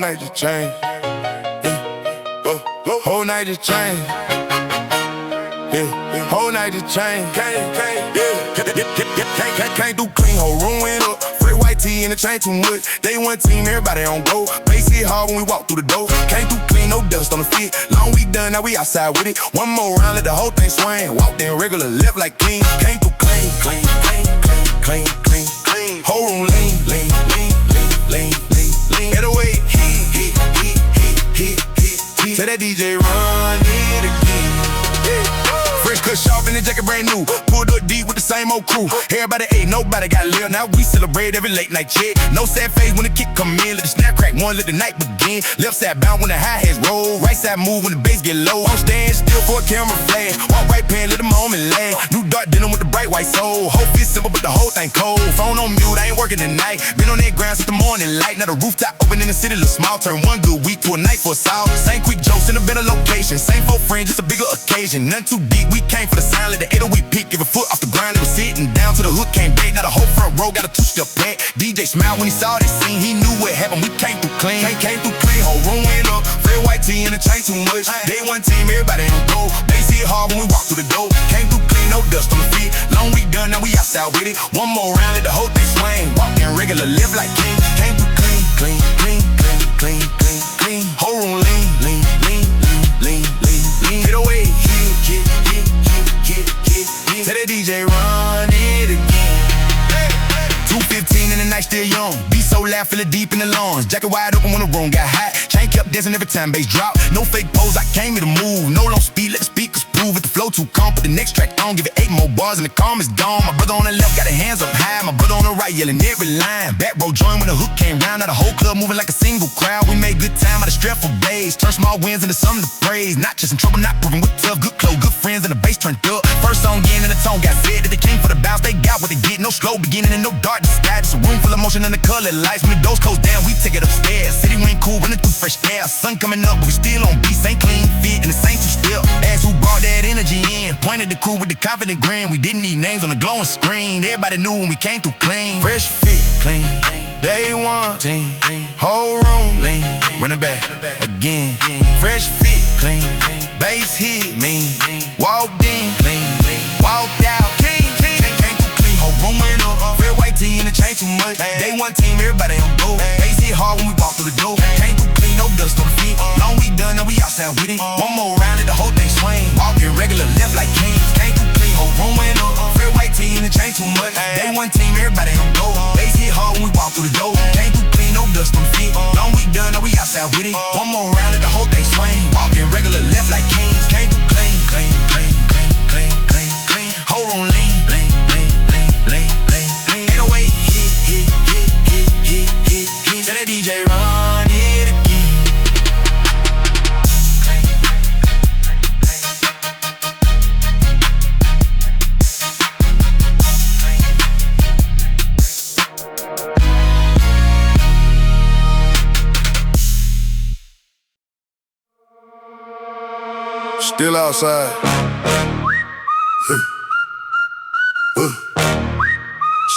night just changed. Whole night just changed. Whole night just changed. Can't do clean, whole room went up. Free white tee and the chain too much. Day one team, everybody on go. Bass hit hard when we walk through the door. Can't do clean, no dust on the feet. Long we done, now we outside with it. One more round, let the whole thing swing. Walked in regular, left like clean. Can't do clean. Whole room lean. Get away. Tell that DJ run it again. Fresh cut sharp in the jacket brand new. Pulled up deep with the same old crew. Everybody ate, nobody got live. Now we celebrate every late night check. No sad face when the kick come in. Let the snap crack one, let the night begin. Left side bound when the hi-hats roll. Right side move when the bass get low. I'm staying still for a camera flash. Walk right pan, let the moment lag. New dark denim with the bright white soul. Whole fit simple but the whole thing cold. Phone on mute, I ain't working tonight. Been on that ground since the morning light. Now the rooftop open in the city look small. Turn one good week to a night for a solve. Same quick jokes in a better location. Same four friends, just a bigger occasion. Nothing too deep, we came for the sound. Let the 808 peak, give a foot off the ground. It was sitting down to the hook, came back. Now the whole front row got a two-step back. DJ smiled when he saw this scene. He knew what happened, we came through clean. Came through clean, whole room went up. Red, white tee and the chain too much. Day one team, everybody on go. Bass hit hard when we walk through the door. Came through clean, no dust on the feet. Long we done, now we outside with it. One more round, let the whole thing swing. Walking regular, live like king. Came through clean. Whole room lean. Get away. Tell that DJ run it again. 2:15 and the night still young. Be so loud, feel it deep in the lungs. Jacket wide open when the room got hot. Chain kept dancing every time bass drop. No fake pose, I came here to move. No long speed, let the speakers prove it. The flow too calm, put the next track on. Give it 8 more bars and the calm is gone. My brother on the left got his hands up high. My brother on the right yelling every line. Back row joined when the hook came round. Now the whole club moving like a single crowd. We made good time out of stressful days. Turn small wins into something to praise. Not just in trouble, not proving with tough. Good clothes, good friends, and the bass turned up. First song in and the tone got said that they came for the bounce. They got what they get. No slow beginning and no dark sky. Just a room full of motion and the color lights. When the doors close down, we take it upstairs. City wind cool, running through fresh air. Sun coming up, but we still on beats. Ain't clean fit and the same two-step. Ask who brought that energy in. Pointed the crew with the confident grin. We didn't need names on the glowing screen. Everybody knew when we came through clean. Fresh fit, clean. Day one team, whole room lean. Running back again. Fresh fit, clean. Bass hit mean. Walked in, clean. Walked out, came through clean. Whole room went up. Red, white tee and the chain too much. Day one team, everybody on go. Bass hit hard when we walk through the door. Came through clean, no dust on the feet. Long we done, now we outside with it. One more round, let the whole thing swing. Walking regular, left like kings. Came through clean, whole room went up. Red, white tee and the chain too much. Day one team, everybody on go. Bass hit hard when we walk through the door. Came through clean, no dust on the feet. Long we done, now we outside with it. One more round, let the whole thing swing. Walking regular, left like kings. Came through clean. Whole room lean. 808 hit. Tell that DJ run it again. Still outside.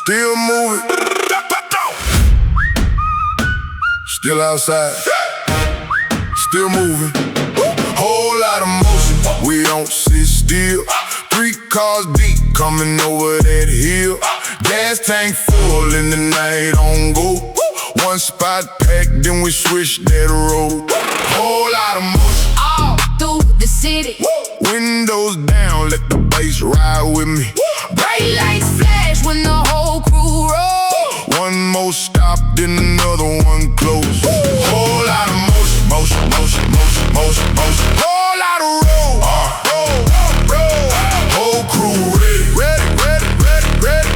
Still moving. Still outside. Still moving. Whole lot of motion. We don't sit still. 3 cars deep coming over that hill. Gas tank full in the night on go. One spot packed, then we switch that road. Whole lot of motion. All through the city. Windows down, let the bass ride with me. Bright lights flash when the whole crew roll. One more stop, then another one close. Whole lot of motion. Whole lot of roll. Whole crew ready.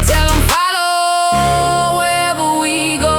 Tell them follow wherever we go.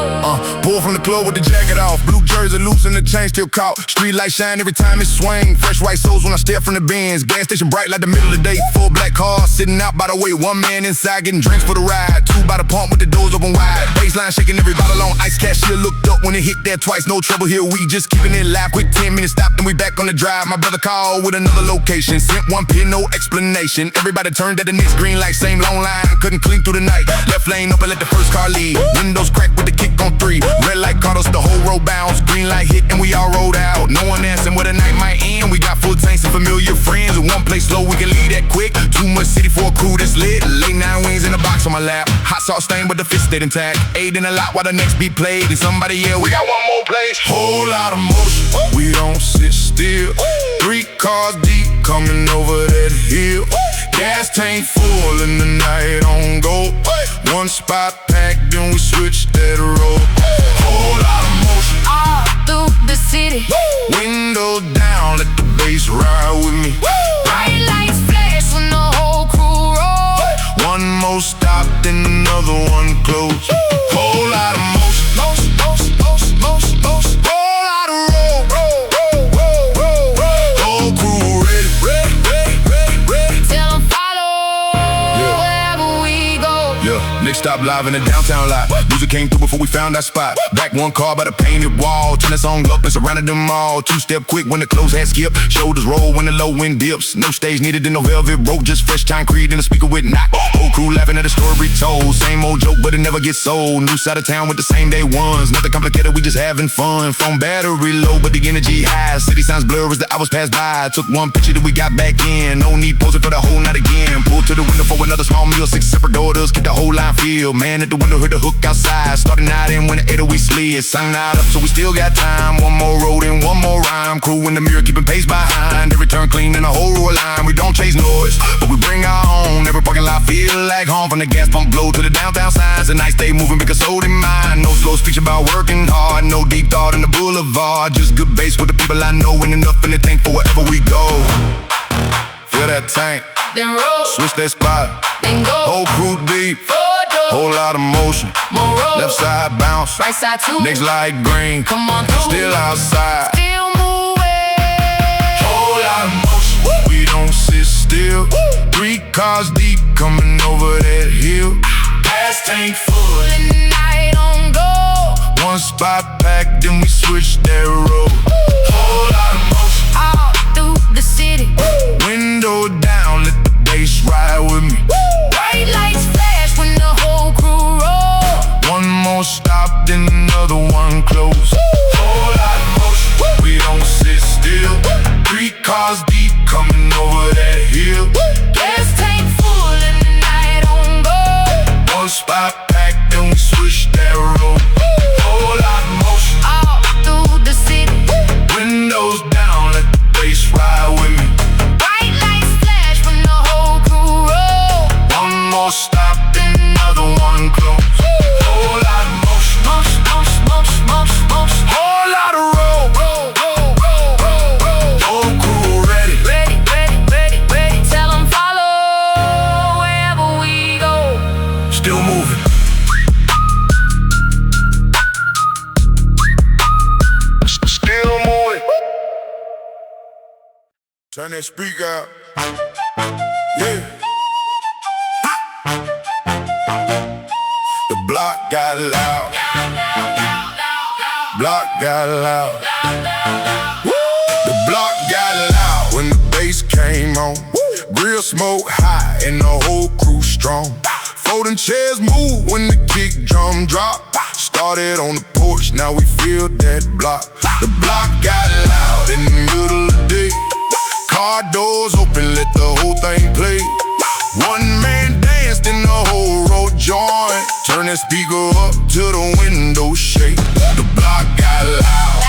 Pull from the club with the jacket off. Blue jersey loose and the chain still caught. Street light shine every time it swing. Fresh white souls when I step from the Benz. Gas station bright like the middle of the day. Full black cars. sitting out by the way. One man inside getting drinks for the ride. Two by the pump with the doors open wide. Baseline shaking every bottle on ice. Cashier looked up when it hit that twice. No trouble here, we just keeping it live. Quick 10 minutes stop, then we back on the drive. My brother called with another location. Sent one pin, no explanation. Everybody turned at the next green light. Same long line, couldn't clean through the night. Left lane up and let the first car lead. Windows cracked with the kick on 3. Red light caught us, the whole road bounce. Green light hit and we all rolled out. No one asking where the night might end. We got full tanks and familiar friends. In one place slow, we can leave that quick. Too much city for a crew that's lit. Late 9 wings in a box on my lap. Hot sauce stain but the fist stayed intact. 8 in a lot while the next beat played. And somebody yelled, we got one more place. Whole lot of motion, we don't sit still. 3 cars deep coming over that hill. Gas tank full and the night on go. One spot packed, then we switch that road. Whole lot of motion all through the city. Windows down, let the bass ride with me. Bright lights flash when the whole crew roll. One more stop, then another one close. Whole lot of motion. Whole lot of roll. Whole crew ready. Tell 'em follow wherever we go. Yeah, next stop live in the downtown lot. Music came through before we found our spot. Back one car by the painted wall. Turn the song up and surrounded them all. 2-step quick when the clothes had skipped. Shoulders roll when the low wind dips. No stage needed in no velvet rope. Just fresh concrete and a speaker with knock. Whole crew laughing at the story told. Same old joke but it never gets sold. New side of town with the same day ones. Nothing complicated, we just having fun. Phone battery low but the energy high. City signs blur as the hours pass by. Took one picture that we got back in. No need posing for the whole night again. Pulled to the window for another small meal. 6 separate orders, keep the whole line filled. Man at the window heard the hook outside. Starting out in when the 8 we slid. Sun out up so we still got time. One more road and one more rhyme. Crew in the mirror keeping pace behind. Every turn clean in the whole row line. We don't chase noise but we bring our own. Every parking lot feel like home. From the gas pump glow to the downtown signs. The night stay moving because so did mine. No slow speech about working hard. No deep thought in the boulevard. Just good bass with the people I know. And enough in the tank for wherever we go. Fill that tank, Then roll, switch that spot. then go. Whole crew deep, Forward, whole lot of motion. more roll. Left side bounce, Right side too. next light green. Come on through. Still outside. Still moving. Whole lot of motion, we don't sit still. 3 cars deep coming over that hill. Gas tank full, And the night on go. one spot packed, then we switch that road. Whole lot of motion, All through the city. window down, let the bass ride with me. Bright lights flash when the whole crew roll. One more stop, then another one close. Whole lot of motion, we don't sit still. 3 cars deep coming over that hill. Gas tank full and the night on go. One spot packed, then we switch that road. Whole lot of motion, All through the city. windows down, let the bass ride with me. Bright lights flash when the whole crew roll. One more stop, then another one close. Whole lot of motion, whole lot of roll. Whole crew ready. Ready. Tell 'em follow wherever we go. Still moving. Still moving. Turn that speaker out. Yeah. The block got loud. Block got loud. The block got loud when the bass came on. Grill smoke high and the whole crew strong. Folding chairs move when the kick drum drop. Started on the porch, now we feel that block. The block got loud in the middle of the day. Car doors open, let the whole thing play. One man danced in the whole road joint. Turn that speaker up till the window shake. The block got loud.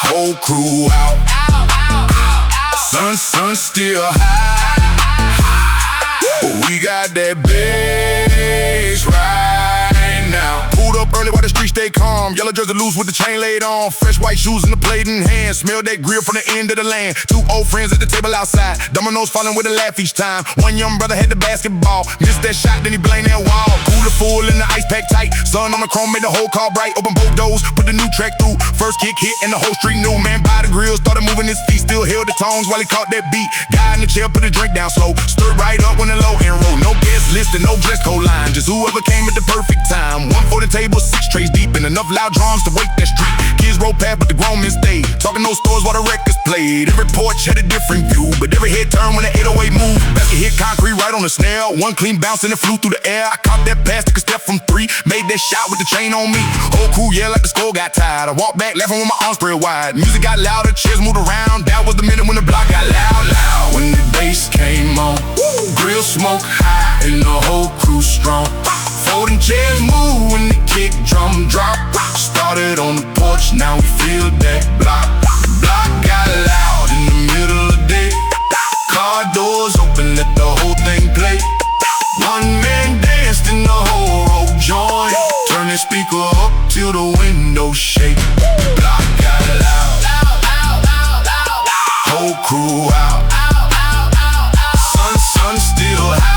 Whole crew out. Sun still high. But we got that bass right now. Pulled pulled up early while the streets stay calm. Yellow jersey loose with the chain laid on. Fresh white shoes and the plate in hand. Smell that grill from the end of the land. Two old friends at the table outside. Dominoes falling with a laugh each time. One young brother had the basketball. Missed that shot, then he blamed that wall. Cooler full and the ice pack tight. Sun on the chrome made the whole car bright. Open both doors, put the new track through. First kick hit and the whole street knew. Man by the grill, started moving his feet. Still held the tongues while he caught that beat. Guy in the chair put the drink down slow. Stood right up when the low end roll. No guest list and no dress code line. Just whoever came at the perfect time. One for the table, 6 trays deep. And enough loud drums to wake that street. Kids roll past but the grown men stayed. Talking no stores while the records played. Every porch had a different view, but every head turned when the 808 moved. Basket hit concrete right on the snare. One clean bounce and it flew through the air. I caught that pass, took a step from 3. Made that shot with the chain on me. Whole crew yelled like the score got tired. I walked back laughing with my arms spread wide. Music got louder, chairs moved around. That was the minute when the block got loud. When the bass came on, grill smoke high and the whole crew strong. Folding chairs move when the kick drum drop. Started on the porch, now we feel that block. The block got loud in the middle of the day. Car doors open, let the whole thing play. One man danced in the whole road joint. Turn the speaker up till the windows shake. The block got loud. Whole crew out. Sun still high.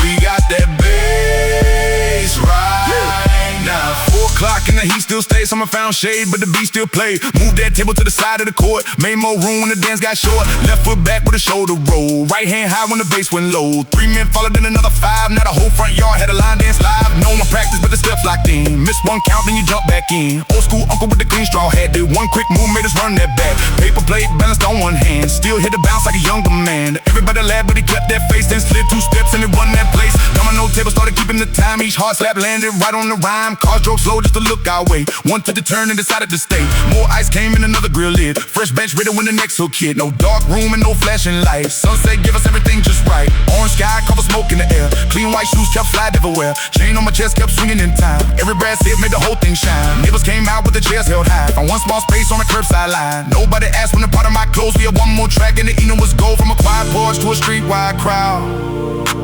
We got that bass right now. 4 o'clock and the heat still stays. Someone found shade, but the beat still played. Moved that table to the side of the court. Made more room when the dance got short. Left foot back with a shoulder roll. Right hand high when the bass went low. 3 men followed, then another 5. Now the whole front yard had a line dance live. No one practiced, but the steps locked in. Missed one count, then you jump back in. Old school uncle with the clean straw hat. Did one quick move, made us run that back. Paper plate balanced on one hand. Still hit the bounce like a younger man. Everybody laughed, but he kept that face. Then slid 2 steps and it won that place. Domino table started keeping the time. Each hard slap landed right on the rhyme. Cars drove slow just to look our way. One took the turn and decided to stay. More ice came in another grill lid. Fresh bench ready when the next hook hit. No dark room and no flashing lights. Sunset give us everything just right. Orange sky, cover smoke in the air. Clean white shoes kept fly everywhere. Chain on my chest kept swinging in time. Every brass hit made the whole thing shine. Neighbors came out with the chairs held high. Found one small space on the curbside line. Nobody asked when the part of my clothes. We had one more track and the evening was gold. From a quiet porch to a street-wide crowd.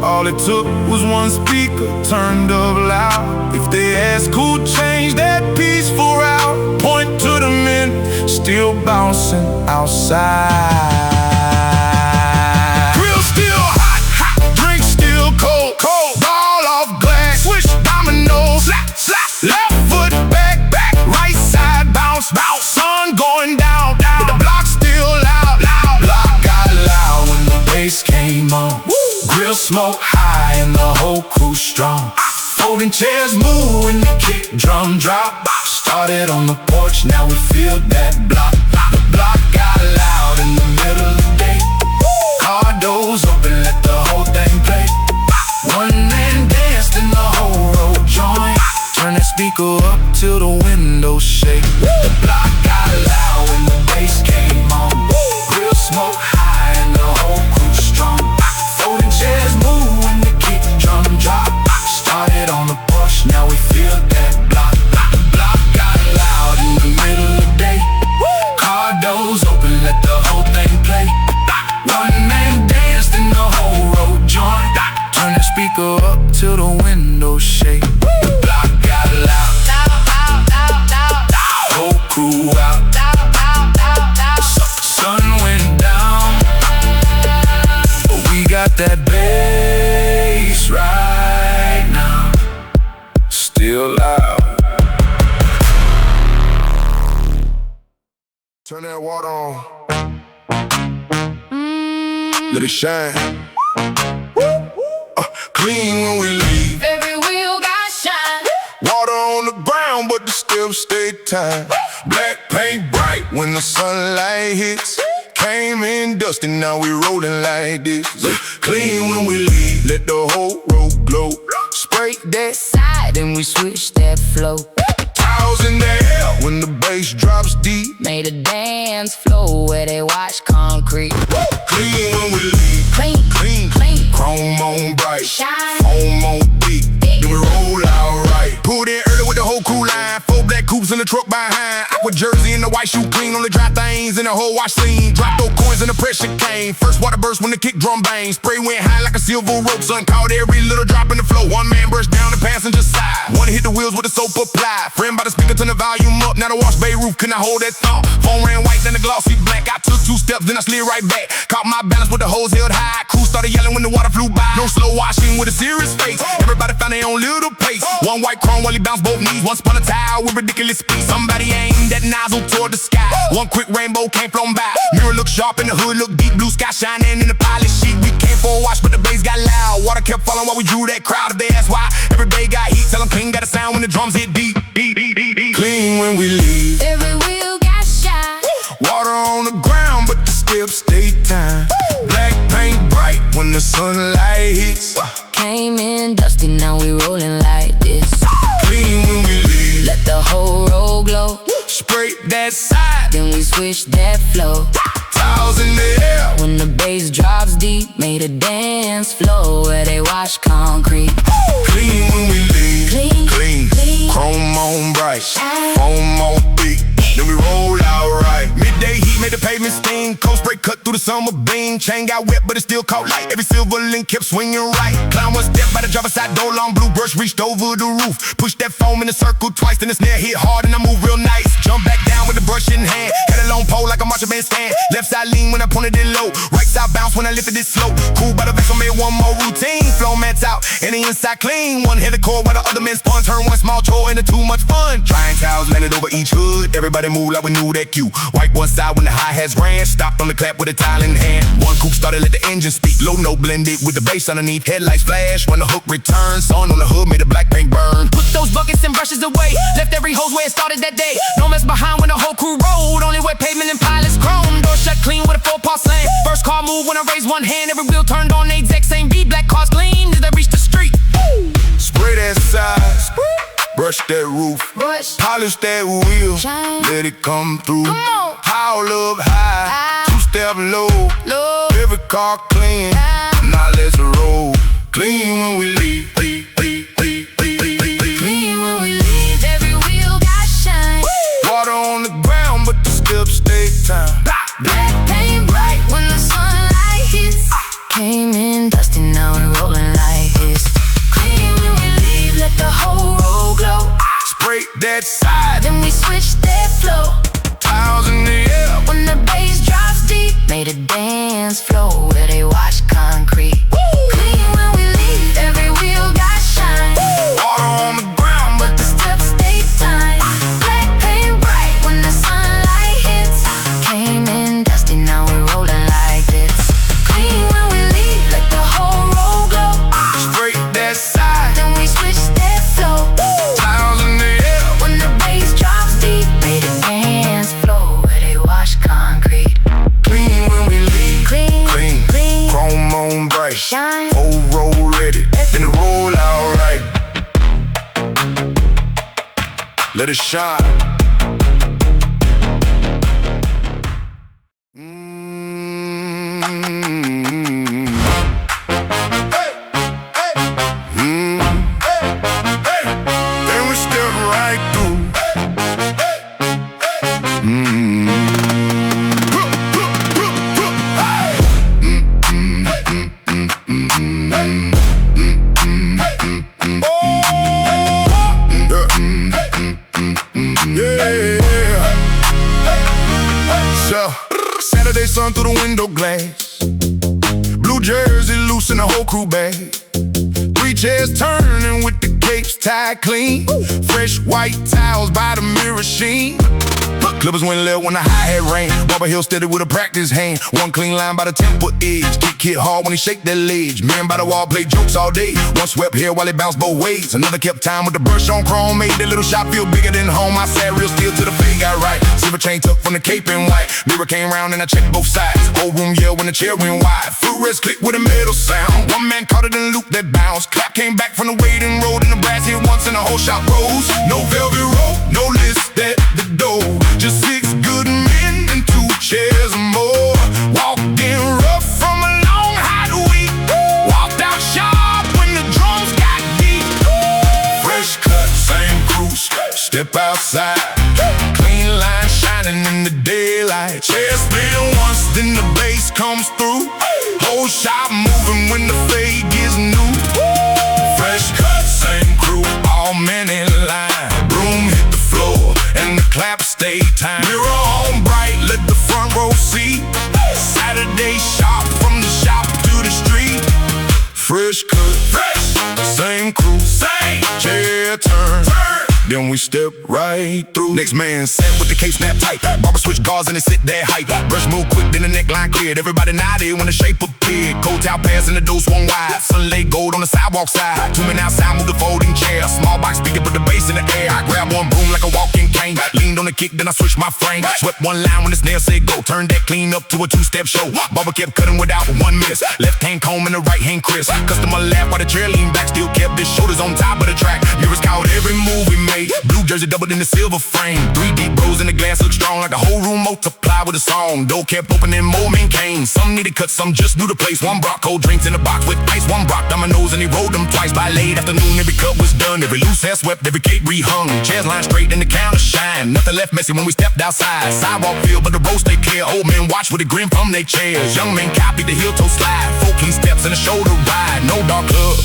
All it took was one speaker turned up loud. If they ask who changed that peaceful route, point to the men still bouncing outside. Grill still hot, drink still cold, ball off glass, switch dominoes, slap, slap, left foot back, right side bounce, sun going down, but the block still loud. Block got loud when the bass came on. Grill smoke high and the whole crew strong. Folding chairs move when the kick drum drop. Started on the porch, now we feel that block. The block got loud in the middle of the day. Car doors open, let the whole thing play. One man danced in the whole road joint. Turn that speaker up till the windows shake. The block got loud when the bass came on. Grill smoke high and the whole crew strong. Folding chairs move when the kick drum drop. Started on the porch, now we feel that block. The block got loud in the middle of the day. Car doors open, let the whole thing play. One man danced in the whole road joint. Turn that speaker up till the windows shake. The block got loud. Whole crew out. Sun went down, but we got that bass right now, still loud. Turn that water on. Let it shine. Clean when we leave. Every wheel got shine. Water on the ground, but the steps stay tight. Black paint bright when the sunlight hits. Came in dusty, now we rolling like this. Clean when we leave, let the whole road glow. Spray that Side and we switch that flow. towels in the air when the bass drops deep. Made a dance floor where they watch concrete. Clean when we leave, Clean, clean, clean. chrome on bright, Shine. foam on deep. Then we roll out right. Pulled in early with the whole crew line. 4 black coupes in the truck behind. Aqua jersey and the white shoe clean. Only dry things in the whole wash clean. Drop those coins and the pressure came. First water burst when the kick drum bang. Spray went high like a silver rope. Son caught every little drop in the flow. One man brushed down the passenger side. One hit the wheels with the soap applied. Friend by the speaker, turn the volume up. Now the wash bay roof could not hold that thump. Phone ran white, then the glossy black. I took 2 steps, then I slid right back. Caught my balance with the hose held high. Crew started yelling when the water flew by. No slow washing with a serious face. Everybody found their own little pace. One white chrome while he bounced both knees. One spun a towel with ridiculous speed. Somebody aimed that nozzle toward the sky. One quick rainbow came flown by. Mirror looked sharp and the hood looked deep. Blue sky shining in the pilot sheet. We came for a wash, but the bass got loud. Water kept falling while we drew that crowd. If they ask why, every bay got heat. Tell them clean got a sound when the drums hit deep. Clean when we leave. Every wheel got shine. Water on the ground, but the steps stay time. Black paint bright when the sunlight hits. Came in dusty, now we rolling like this. Clean when we leave. Let the whole road glow. Spray that side, Then we switch that flow. towels in the air. When the bass drops deep, made a dance floor where they wash concrete. Clean when we leave. Clean, Clean. clean. Chrome on bright, Shine. foam on big. Then we roll out right. Midday heat made the pavement steam. Cold spray cut through the summer beam. Chain got wet, but it still caught light. Every silver link kept swinging right. Climb one step by the driver's side door. Long blue brush reached over the roof. Pushed that foam in a circle twice. Then the snare hit hard and I moved real nice. Jump back down with the brush in hand. Had a long pole like a marching band stand. Left side lean when I pointed it low. Right side bounce when I lifted it slow. Cool by the vessel, made one more routine. Flow mats out and the inside clean. One heavy core while the other men spun. Turn one small chore into too much fun. Drying towels landed over each hood. Everybody moved like we knew that cue. Wipe one side when the hi-hats ran. Stopped on the clap with a towel in hand. One coupe started, let the engine speak. Low note blended with the bass underneath. Headlights flash when the hook returned. Sun on the hood made the black paint burn. Put those buckets and brushes away. Left every hose where it started that day. No mess behind when the whole crew rolled. Only wet pavement and pilots chrome. Door shut clean with a 4-part slam. First car move when I raised one hand. Every wheel turned on the exact same beat. Black cars clean as they reached the street. Spray that side. Brush that roof. Brush. Polish that wheel. Shine. Let it come through. Come on. Howl up high. High. 2-step low. Low. Every car clean. High. Now let's roll. Clean when we leave. Clean when we leave. Every wheel got shine. Water on the ground, but the steps stay time. Black paint bright when the sunlight hits. Came in dusty, now we rolling like this. Clean when we leave, let the whole road glow. Spray that side, Then we switch that flow. towels in the air. When the bass drops deep, made a dance floor where they wash concrete. Clean when we leave, every wheel got shine. Water on the ground, but But the steps stay time. Black paint bright when the sunlight hits. Came in dusty, now we're rolling like this. Clean when we leave, let the whole road glow. spray that side, Then we switch that flow. towels in the air. When the bass drops deep, made a dance floor where they wash concrete. Clean when we leave. Clean, Clean. clean, Chrome on bright. shine. Whole roll ready. Then the roll out right. Let it shine. Then we step right through. So, Saturday sun through the window glass. Blue jersey loose in the whole crew bag. 3 chairs turning with the capes tied clean. Fresh white towels by the mirror sheen. Clippers went left when the hi-hat rang. Barber Hill steady with a practice hand. One clean line by the temple edge. Kick hit hard when he shake that ledge. Man by the wall play jokes all day. One swept here while it bounced both ways. Another kept time with the brush on chrome. Made that little shop feel bigger than home. I sat real still till the fade got right. Silver chain tucked from the cape in white. Mirror came round and I checked both sides. Whole room yelled when the chair went wide. Foot rest click with a metal sound. One man caught it in a loop that bounced. Clap came back from the waiting road and the brass hit once and the whole shop rose. No velvet rope, no list at the door. Just 6 good men and 2 chairs more. Walked in rough from a long hot week. Walked out sharp when the drums got deep. Fresh cut, same crew, step outside. Clean line comes through. Whole shop moving when the fade gets new. Fresh cut, same crew, all men in line. Broom hit the floor and the clap stay time. Mirror on bright, let the front row see. Saturday shop, from the shop to the street. Fresh cut, fresh, same crew, same chair turn. Then we step right through. Next man set with the cape snap tight. Barber switch guards and they sit there hype. Brush move quick, then the neckline cleared. Everybody nodded when the shape appeared. Cold towel pass and the door swung wide. Sunday gold on the sidewalk side. 2 men outside, move the folding chair. Small box speaker, put the bass in the air. I grab one broom like a walking cane. Leaned on the kick, then I switched my frame. Swept one line when the snail said go. Turned that clean up to a 2-step show. Barber kept cutting without one miss. Left hand comb and the right hand crisp. Customer laughed while the chair leaned back. Still kept his shoulders on top of the track. Mirrors caught every move we made. Blue jersey doubled in the silver frame. 3 deep rows in the glass look strong, like the whole room multiplied with a song. Door kept opening, more men came. Some needed cut, some just knew the place. One brought cold drinks in a box with ice. One brought dominoes and he rolled them twice. By late afternoon, every cut was done. Every loose hair swept, every cape rehung. Chairs lined straight and the counter shine. Nothing left messy when we stepped outside. Sidewalk filled, but the road stayed clear. Old men watched with a grin from their chairs. Young men copied the heel toe slide. 4 key steps and a shoulder ride. No dark club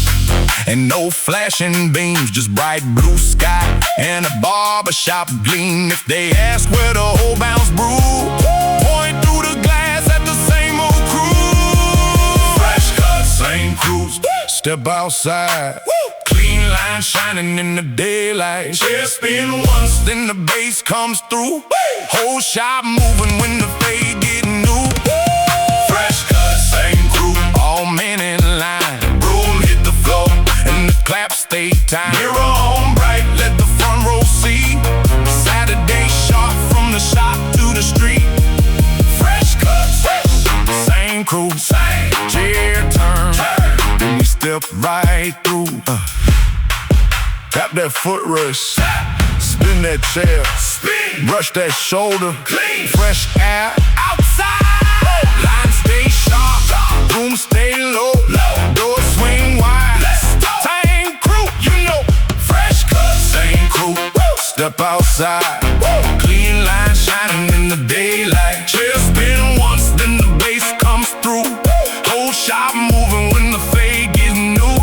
and no flashing beams, just bright blue sky and a barbershop gleam. If they ask where the whole bounce brew, point through the glass at the same old crew. Fresh cut, same crews, step outside. Clean line shining in the daylight. Chair spin once, then the bass comes through. Whole shop moving when the fade get new. Fresh cut, same crew, all men in line. Broom hit the floor and the clap stay time. Mirror on bright, let the front row see. Saturday sharp, from the shop to the street. Fresh cut, same crew, same chair turn. Then we step right through. Tap that foot rush, spin that chair, spin. Brush that shoulder, clean. Fresh air outside, line stay sharp, room stay low, door swing wide. Same crew, you know. Fresh cut, same crew. Step outside, clean line shining in the daylight. Chair spin once, then the bass comes through. Whole shop moving when the fade gets new.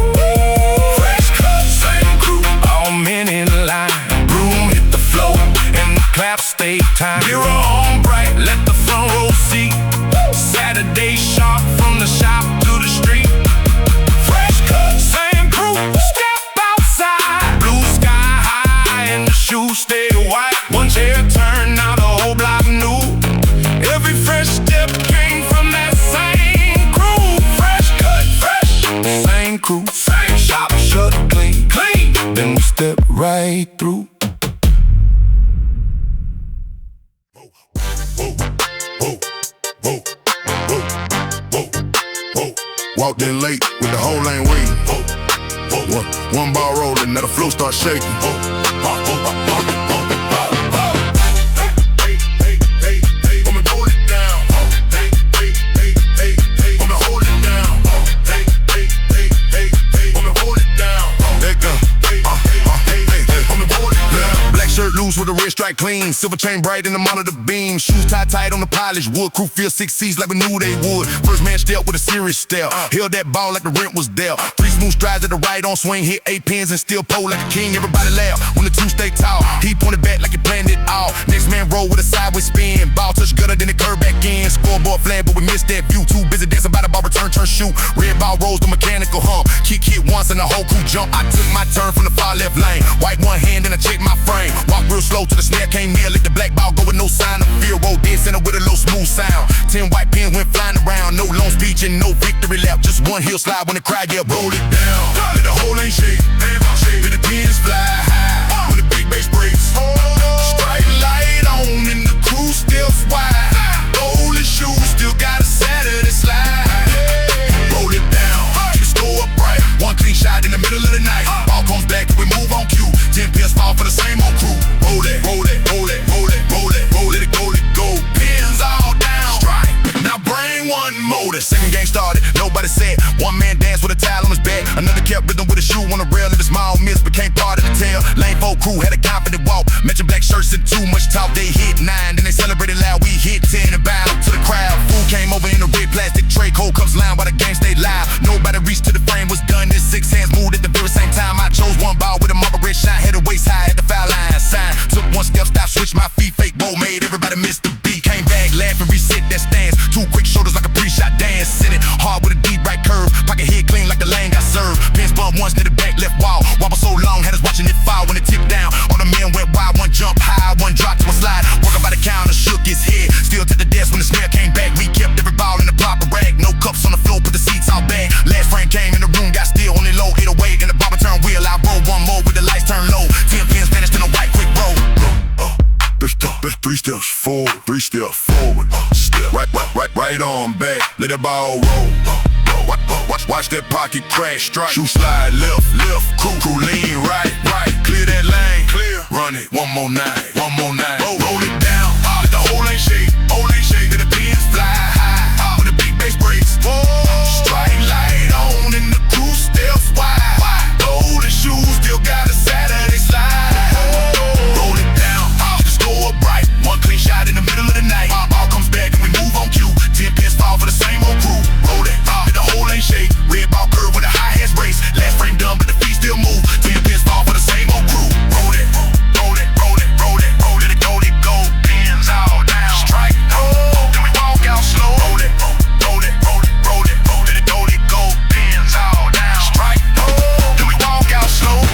Fresh cut, same crew, all men in line. Broom hit the floor and the clap stay time. Mirror on bright, let the front row see. Saturday sharp, from the shop to the street. Fresh cut, same crew, step outside. Blue sky high and the shoes stay white. One chair turn, now the whole block new. Every fresh step came from that same crew. Fresh cut, fresh, same crew, same shop, shut clean, clean. Then we step right through. Walked in late with the whole lane waiting. One ball rolling, now the floor start shaking. Loose with a red stripe clean, silver chain bright in the monitor beam. Shoes tied tight on the polished wood. Crew feel 6 C's like we knew they would. First man stepped with a serious step. Held that ball like the rent was dealt. 3 smooth strides at the right on swing. Hit 8 pins and still pole like a king. Everybody laugh when the 2 stay tall. He pointed back like he planned it all. Next man roll with a sideways spin. Ball touch gutter, then it curve back in. Scoreboard flag, but we missed that view. Too busy dancing by the ball, return, shoot. Red ball rolls the mechanical hump. Kick hit once and the whole crew jump. I took my turn from the far left lane. Wipe one hand and I check my frame. Walk real slow to the snare came near. Lick the black ball go with no sign of fear. Roll dead center with a low smooth sound. 10 white pins went flying around. No long speech and no victory lap. Just one heel slide when the crowd yell, roll it down. Let the whole lane shake. Let the pins fly high. When the big bass breaks. Strike light on and the crew still wide. Rolling shoes still got a Saturday slide. Roll it down. Keep the score upright. One clean shot in the middle of the night. Ball comes back, we move on cue. 10 pins fall for the same old crew. Roll it, roll it, roll it, roll it, roll it, roll it, go, let it go. Pins all down. Strike. Now bring one more. The second game started, nobody said. One man danced with a towel on his back. Another kept rhythm with a shoe on the rail. And the small miss became part of the tale. Lane 4 crew had a confident walk. Matching black shirts and too much talk. They hit 9, then they celebrated loud. We hit 10 and bowed to the crowd. Food came over in a red plastic cups line while the game stayed live. Nobody reached to the frame, was done. This 6 hands moved at the very same time. I chose one ball with a marble red shine, head to waist high at the foul line. Sign, took one step, stopped, switched my feet, fake roll, made everybody miss the beat. Came back, laughing, reset that stance. 2 quick shoulders like a pre-shot dance. Sent it hard with a deep right curve. Pocket head clean like the lane got served. Pins bump once, near the back left wall. Wobble so long, had us watching it fall. When it tipped down, all the men went wild. One jump high, one drop to a slide. Working by the counter, shook his head. Still to the desk when the snare came back. We kept every ball in the proper rag. No cups on the floor, put the seats all back. Last frame came in the room, got still on it low. 808 in the barber turn wheel. I roll one more with the lights turned low. 10 pins vanished in a white quick roll. Best 3 steps forward, 3 steps forward. Step right on back, let the ball roll. Watch that pocket crash, strike. Shoot slide left, crew lean right. Clear that lane, clear. Run it, one more night. Roll it down, let the whole lane shake, let the pins fly high. When the big bass breaks, strike light on and the crew steps wide. Golden shoes still got a Saturday slide. Roll it down, just go up right. One clean shot in the middle of the night. Ball comes back and we move on cue. 10 pins fall for the same old crew. Roll it, let the whole lane shake. Red ball curve with the high hats race. Last frame done, but the feet still move. 10 pins fall for the same old crew. Roll it, let it go, pins all down. Strike, then we walk out slow. Roll it, let it go, pins all down. Strike, then we walk out slow.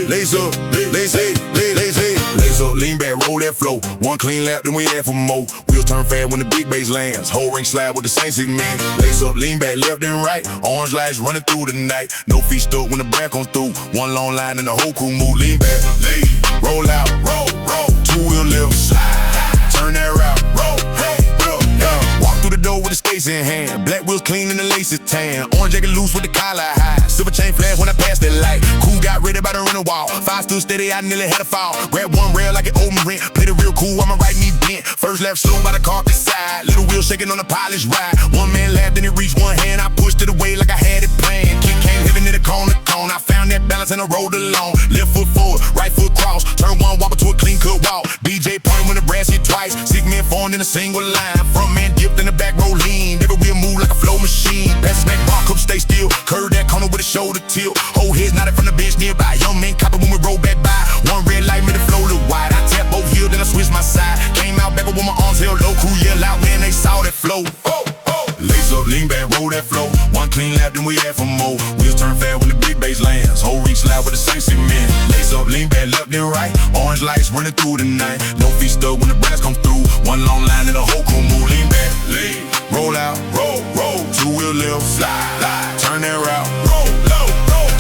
Lace up, lean back, roll that flow. One clean lap, then we add for more. Wheels turn fast when the big bass lands. Whole ring slide with the same 6 men. Lace up, lean back, left and right. Orange lights running through the night. No feet stuck when the brand comes through. One long line and the whole crew move. Lean back, lean, roll out, roll. 2-wheel lift, slide. Turn that route, roll. Walk through the door with the skates in hand. Black wheels clean and the laces tan. Orange jacket loose with the collar high. Silver chain flash when I passed that light. Cool got ready by the rental wall. 5 stood steady, I nearly had a fall. Grab one rail like it owed me rent. Played it real cool while my right knee bent. First lap slow by the carpet side. Little wheel shaking on the polished ride. One man laughed and it reached one hand. I pushed it away like I had it planned. Kick came heavy in the cone. I found that balance and I rolled along. Left foot forward, right foot cross. Turn one wobble to a clean cut walk. DJ point when the brass hit twice. 6 men formed in a single line. Front man dipped in the back row lean. Every wheel move like a flow machine. Pass the back rock up, stay still. Curve that corner with a shoulder tilt. Whole heads nodded from the bench nearby. Young man copper when we roll back by. One red light made the flow look wide. I tap both heels, then I switch my side. Came out back with my arms held low. Crew yell out when they saw that flow. Lace up, lean back, roll that flow. One clean lap, then we add for more. Wheels turn fast when the big bass lands. Whole reach slide with the same cement. Lace up, lean back, left and right. Orange lights running through the night. No feet stuck when the brass comes through. One long line and the whole crew move. Lean back, lean, roll out, roll. 2-wheel lift, slide. Turn that route, roll.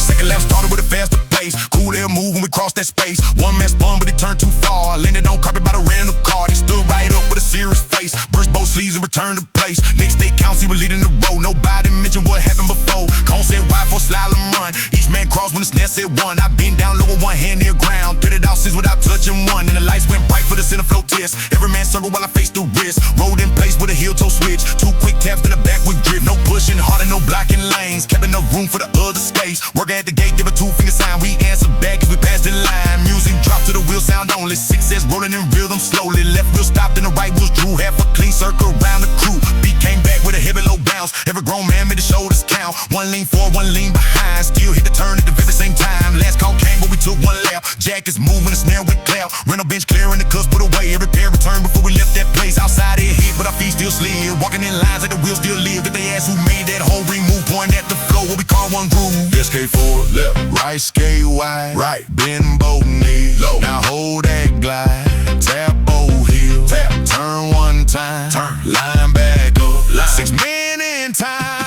Second lap started with a faster pace. Cool air move when we cross that space. One man spun, but it turned too far. Landed on carpet by the random car. They stood right up with a serious face. Burst both sleeves and returned to place. Next day counts, he was leading the road. Nobody mentioned what happened before. Cone said wide for slalom run. Each man crossed when the snare said one. I bent down low with one hand near ground. Pitted out 6 without touching one. And the lights went bright for the center flow test. Every man circled while I faced the wrist. Rolled in place with a heel toe switch. 2 quick taps in the back with grip. No pushing hard and no blocking lanes. Kept enough room for the other skates. Working at the gate, give a 2-finger sign. We answer back if we pass the line. Music dropped to the wheel sound only. 6 says rolling in rhythm slowly. Left wheel stopped and the right wheels drew. Half a clean circle around the crew. Beat came back with a heavy low bounce. Every grown man made the shoulders count. One lean forward, one lean behind. Still hit the turn at the very same time. Last call came but we took one lap. Jack is moving, the snare with clap. Rental bench clearing the cuts put away. Every pair returned before we left that place. Outside it hit but our feet still slid. Walking in lines like the wheels still live. If they ask who made that whole ring move, pointing at the flow, what we call one groove. SK forward, left, right, skate wide, right, bend both knees, low. Now hold that glide, tap both heels, tap, turn one time, turn, line back up, line. 6 men in time.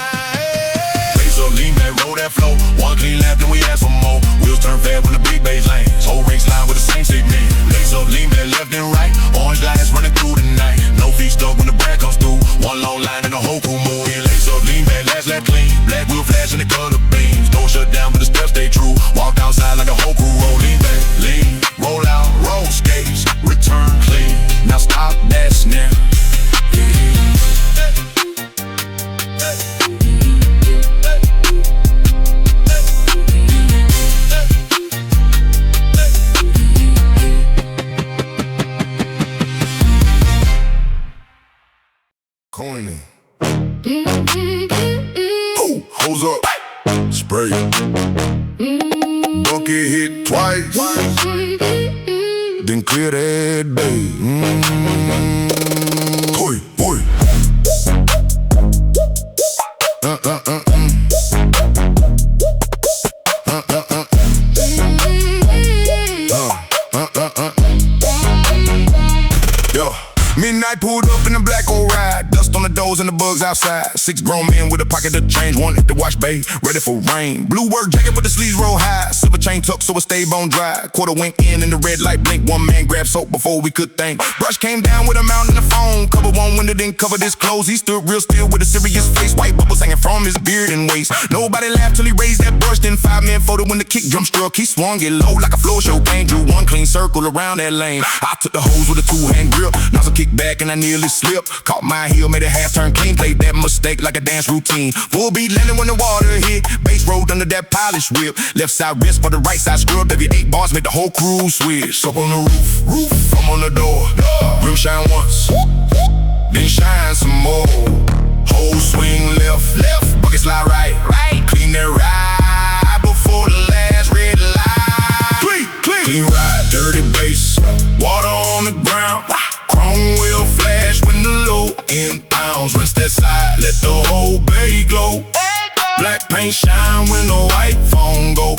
Lace up, lean back, roll that flow. One clean lap, then we ask for more. Wheels turn fast when the big bass lands. Whole ring slide with the same 6 men. Lace up, lean back, left and right. Orange lights running through the night. No feet stuck when the brand comes through. One long line and the whole crew move. Yeah, lace up, lean back, last lap clean. Black wheel flash and the color beams. Don't shut down, but the steps stay true. Walk outside like a whole crew. Roll, lean back, lean, roll out, roll skates. Coining. Hose up, spray. Bucket hit twice, then clear that bay. Boy, boy. Midnight pulled up in a black old ride, dust on the doors and the bugs outside. 6 grown men with a pocket of change, one at the wash bay, ready for rain. Blue work jacket with the sleeves roll high, silver chain tucked so it stayed bone dry. Quarter wink in and the red light blink, one man grabbed soap before we could think. Brush came down with a mountain of foam, cover one window then covered his clothes. He stood real still with a serious face, white bubbles hanging from his beard and waist. Nobody laughed till he raised that brush, then 5 men photo when the kick drum struck. He swung it low like a floor show cane, drew one clean circle around that lane. I took the hose with a 2-hand grip, nozzle kicked back and I nearly slipped. Caught my heel, made a half turn clean, played that mistake like a dance routine. Full beat landing when the water hit, bass rolled under that polished whip. Left side wrist for the right side scrub, every 8 bars made the whole crew switch. Up on the roof, I'm on the door. Rim shine once, then shine some more. Whole swing left, bucket slide right. Clean that ride before the last red light. Clean ride, dirty bass, water on the ground. Chrome wheel flash when the low end pounds. Rinse that side, let the whole bay glow. Black paint shine when the white phone go.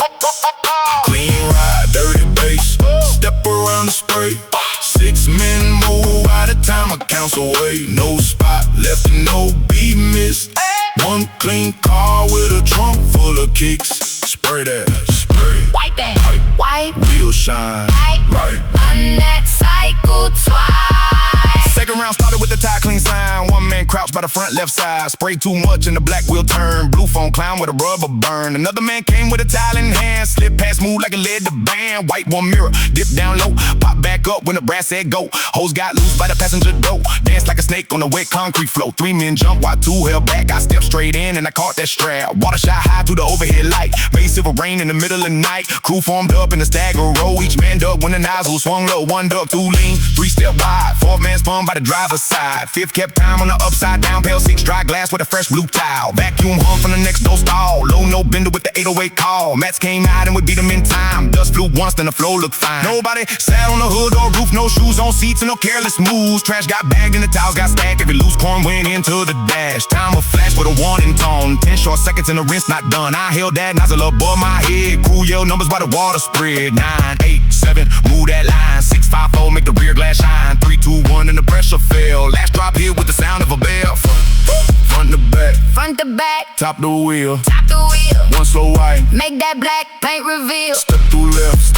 Clean ride, dirty bass, step around the spray. 6 men move out of time, accounts away. No spot left and no beat missed. One clean car with a trunk full of kicks. Spray that, spray. Wipe that, wipe. Wheel shine, right. Run that cycle twice. Second round started with the tie clean sign. One man crouched by the front left side. Sprayed too much and the black wheel turned. Blue phone clown with a rubber burn. Another man came with a towel in hand. Slip past smooth like it led the band. White one mirror, dip down low. Pop back up when the brass said go. Hose got loose by the passenger door. Danced like a snake on the wet concrete floor. 3 men jumped while 2 held back. I stepped straight in and I caught that strap. Water shot high through the overhead light. Made silver rain in the middle of the night. Crew formed up in the stagger row. Each man dug when the nozzle swung low. 1 dug through lean, 3 step wide. 4th man spun by the driver's side. 5th kept time on the upside down. Pale 6 dry glass with a fresh blue towel. Vacuum hung from the next door stall. Low no bender with the 808 call. Mats came out and we beat them in time. Dust flew once, then the floor looked fine. Nobody sat on the hood or roof. No shoes on seats and no careless moves. Trash got bagged and the towels got stacked. Every loose corn went into the dash. Time a flash with a warning tone. 10 short seconds and the rinse not done. I held that nozzle above my head. Crew yelled numbers by the water spread. 9, 8, 7, move that line. 6, 5, 4, make the rear glass shine. 3, 2, 1 and the pressure fell. Last drop here with the sound of a bell. Front to back, Front to back, top the wheel. top the wheel. 1 slow white, Make that black paint reveal. step through left,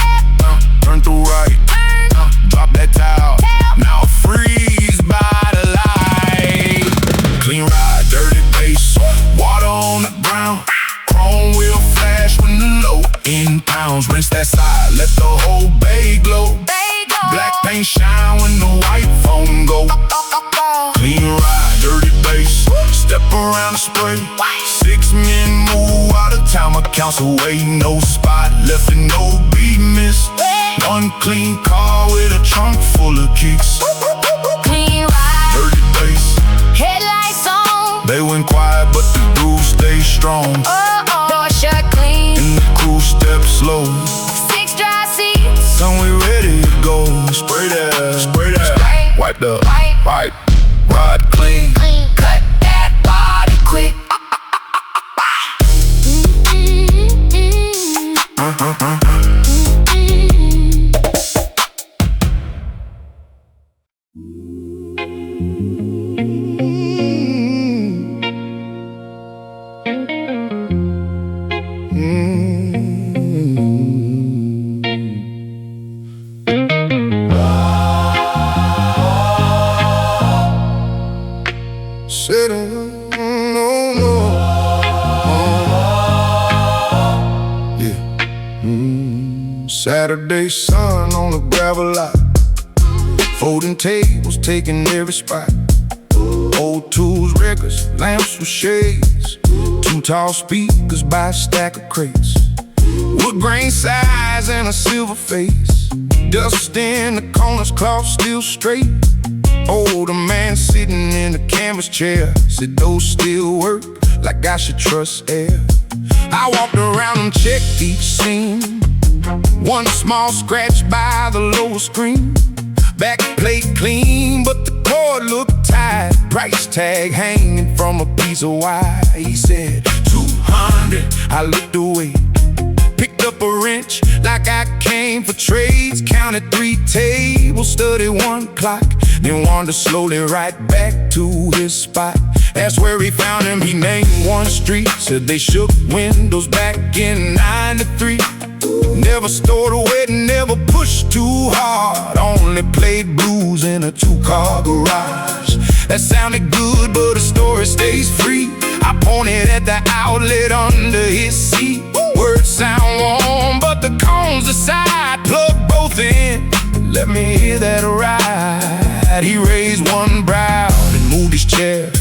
turn through right. Drop that towel, now freeze by the light. Clean ride, dirty bass, water on the ground. Chrome wheel flash when the low end pounds. Rinse that side, let the whole bay glow. Black paint shine when the white phone go. Clean ride, dirty bass, step around the spray. 6 men move out of town, accounts away. No spot left and no beat missed. 1 clean car with a trunk full of kicks. Clean ride, Dirty bass, headlights on. they went quiet but the groove stay strong. Door shut clean. And the crew step slow. 6 dry seats. So we ready to go. Spray that, spray that. Spray. Wipe the Wipe. ride clean. Clean. Cut that body quick. Saturday sun on the gravel lot. Folding tables, taking every spot. Old tools, records, lamps with shades. 2 tall speakers by a stack of crates. Wood grain size and a silver face. Dust in the corners, cloth still straight. Older man sitting in the camera. canvas chair. Said those still work, like I should trust air. I walked around and checked each seam. One small scratch by the lower screen. Back plate clean, but the cord looked tight. Price tag hanging from a piece of wire. He said 200. I looked away, picked up a wrench like I came for trades. Counted 3 tables, studied 1 clock, then wandered slowly right back to his spot. That's where he found him. He named 1 street. Said they shook windows back in '93. Never stored away, never pushed too hard. Only played blues in a 2-car garage. That sounded good, but the story stays free. I pointed at the outlet under his seat. Words sound warm, but the cones aside. Plug both in, let me hear that ride. He raised 1 brow and moved his chair.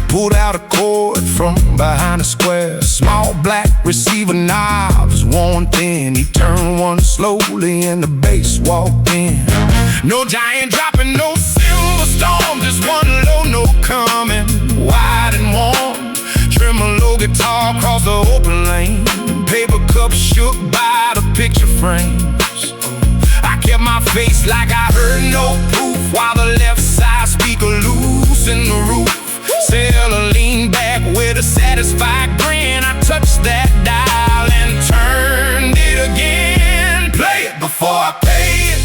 Pulled out a cord from behind a square. Small black receiver knob was worn thin. He turned 1 slowly and the bass walked in. No giant dropping, no silver storm, just 1 low note coming, wide and warm. Tremolo guitar across the open lane. Paper cups shook by the picture frames. I kept my face like I heard no proof, while the left side speaker loose in the roof. Sailor leaned back with a satisfied grin. I touched that dial and turned it again. Play it before I pay it.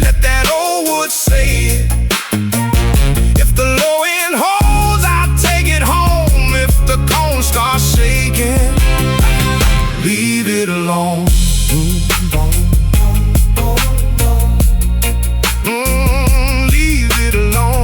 Let that old wood say it. If the low end holds, I'll take it home. If the cone starts shaking, leave it alone. Leave it alone.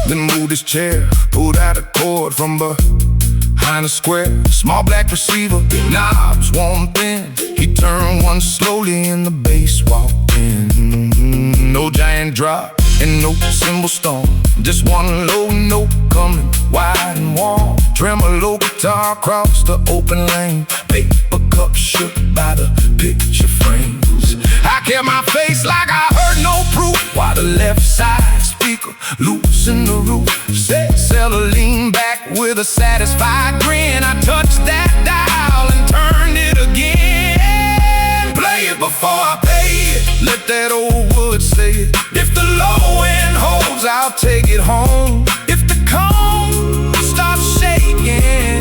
Then moved his chair, pulled out a cord from behind a square. Small black receiver, knobs worn thin. He turned 1 slowly and the bass walked in. No giant drop and no cymbal storm, just 1 low note coming, wide and warm. Tremolo guitar across the open lane. Paper cup shook by the picture frames. I kept my face like I heard no proof, while the left side speaker loose in the roof. Seller leaned back with a satisfied grin. I touched that dial and turned it again. Play it before I pay it. Let that old wood say it. If the low end holds, I'll take it home. If the cone starts shaking,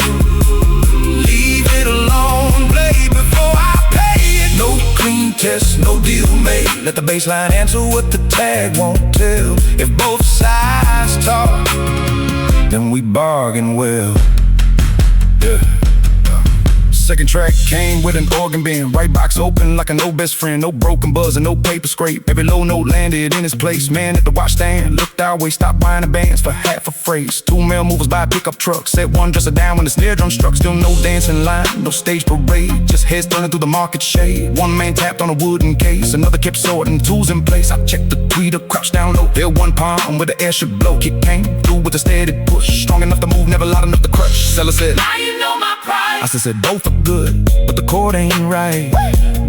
leave it alone. Play before I pay it. No clean test, no deal made. Let the bass line answer what the tag won't tell. If both sides talk, then we bargain well. Yeah. Second track came with an organ bin. Right box open like a no best friend. No broken buzz and no paper scrape. Every low note landed in its place. Man at the watch stand looked our way, stopped buying the bands for half a phrase. 2 mail movers by pickup truck. Set 1 dresser down when the snare drum struck. Still no dancing line, no stage parade. Just heads turning through the market shade. 1 man tapped on a wooden case, another kept sorting tools in place. I checked the tweeter, crouched down low. Held 1 palm where the air should blow. Kick came through with a steady push. Strong enough to move, never loud enough to crush. Seller said, Now you know my price. I said both are good, but the chord ain't right.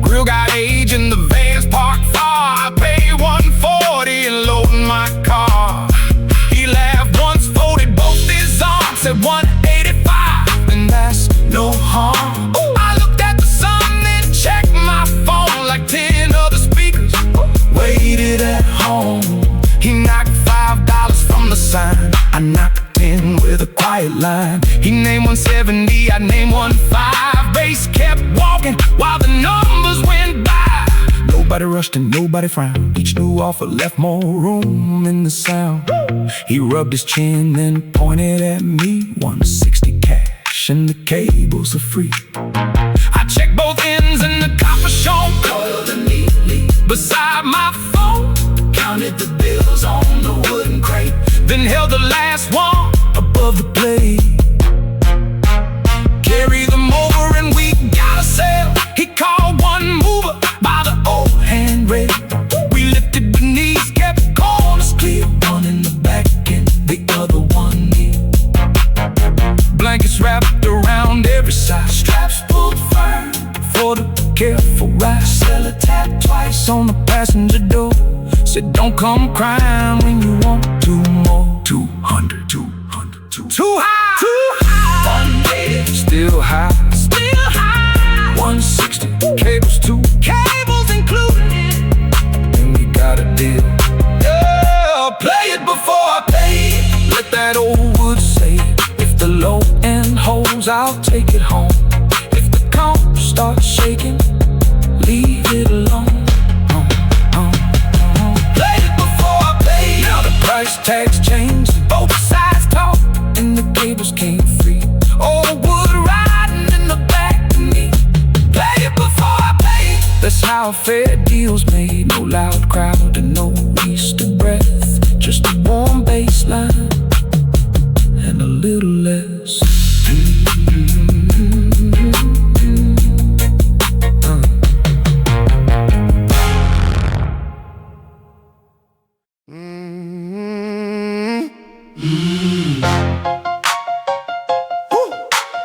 Grill got age and the van's parked far. I paid 140 and loading my car. He laughed once, folded both his arms, said 185, and that's no harm. I looked at the sun, then checked my phone like 10 other speakers waited at home. He knocked $5 from the sign. I knocked 10 with a quiet line. He named 170, I named 15. Bass kept walking while the numbers went by. Nobody rushed and nobody frowned. Each new offer left more room in the sound. He rubbed his chin, then pointed at me. 160 cash and the cables are free. I checked both ends and the copper shone coiled neatly beside my phone. Counted the bills on the wooden crate, then held the last one above the plate. Carry them over and we got a sale. He called 1 mover by the old handrail. We lifted beneath, kept corners clear. 1 in the back and the other 1 near. Blankets wrapped around every side, straps pulled careful, right? Sell a tap twice on the passenger door. Said don't come crying when you want two more. 200, 200, 200. Too high, too high. 180, still high, still high. 160, cables too, cables included. And we got a deal. Yeah, play it before I pay it. Let that old wood say it. If the low end holds, I'll take it home. If the comp starts shaking, leave it alone. Play it before I pay it. Now the price tags change, both sides talk, and the cables came free. Old wood riding in the back of me. Play it before I pay it. That's how fair deals made. No loud crowd and no waste of breath. Just a warm bass line and a little less.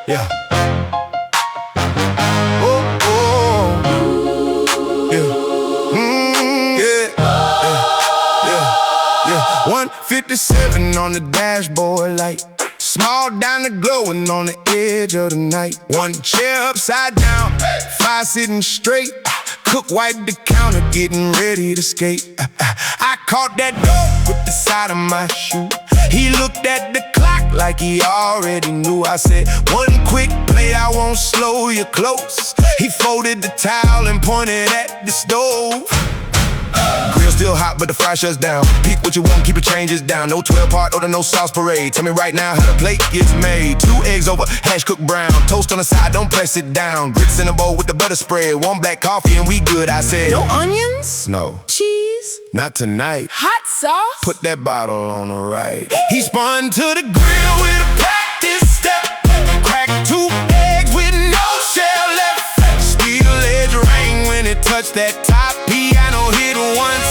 Yeah. Oh, oh. Yeah. Yeah. 157 on the dashboard light. Small down the glowing on the edge of the night. One chair upside down, 5 sitting straight. Cook wiped the counter, getting ready to skate. I caught that dog with the side of my shoe. He looked at the clock like he already knew. I said, one quick play, I won't slow you close. He folded the towel and pointed at the stove. Grill still hot, but the fry shuts down. Pick what you want, keep the changes down. No 12-part order, no sauce parade. Tell me right now how the plate gets made. 2 eggs over, hash cooked brown. Toast on the side, don't press it down. Grits in a bowl with the butter spread. 1 black coffee and we good. I said, No onions? no, Cheese? not tonight. Hot sauce? Put that bottle on the right. He spun to the grill with a practice step. Cracked 2 eggs with no shell left. Steel edge rang when it touched that top. Piano hit once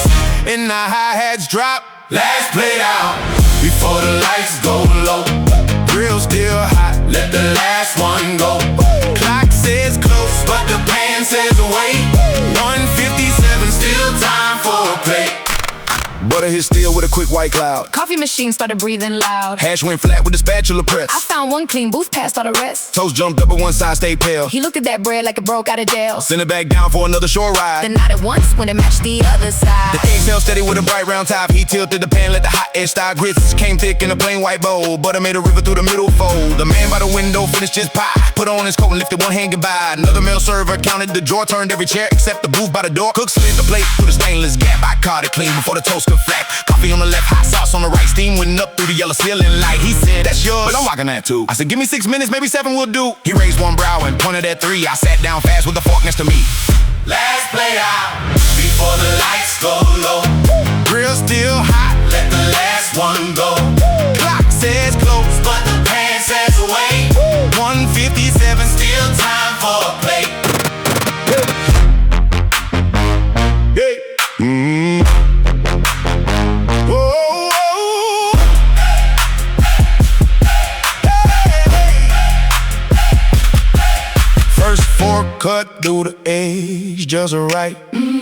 and the hi-hats drop. Last play out before the lights go low. Grill still hot, let the last one go. Clock says close, but the pan says wait. 157, still time for a plate. Butter hit steel with a quick white cloud. Coffee machine started breathing loud. Hash went flat with the spatula press. I found one clean booth past all the rest. Toast jumped up, but one side stayed pale. He looked at that bread like it broke out of jail. Sent it back down for another shore ride. Then not at once when it matched the other side. The eggs held steady with a bright round top. He tilted the pan, let the hot edge style. Grits came thick in a plain white bowl. Butter made a river through the middle fold. The man by the window finished his pie. Put on his coat and lifted one hand goodbye. Another male server counted the drawer, turned every chair except the booth by the door. Cook slid the plate through the stainless gap. I caught it clean before the toast could flap. Coffee on the left, hot sauce on the right. Steam went up through the yellow ceiling light. He said, that's yours, but I'm rocking that too. I said, give me 6 minutes, maybe 7 will do. He raised one brow and pointed at 3. I sat down fast with the fork next to me. Last play out before the lights go low. Grill still hot, let the last one go. Clock says close, but the pan says wait. 157, still time for a plate. Hey. First fork cut through the edge just right.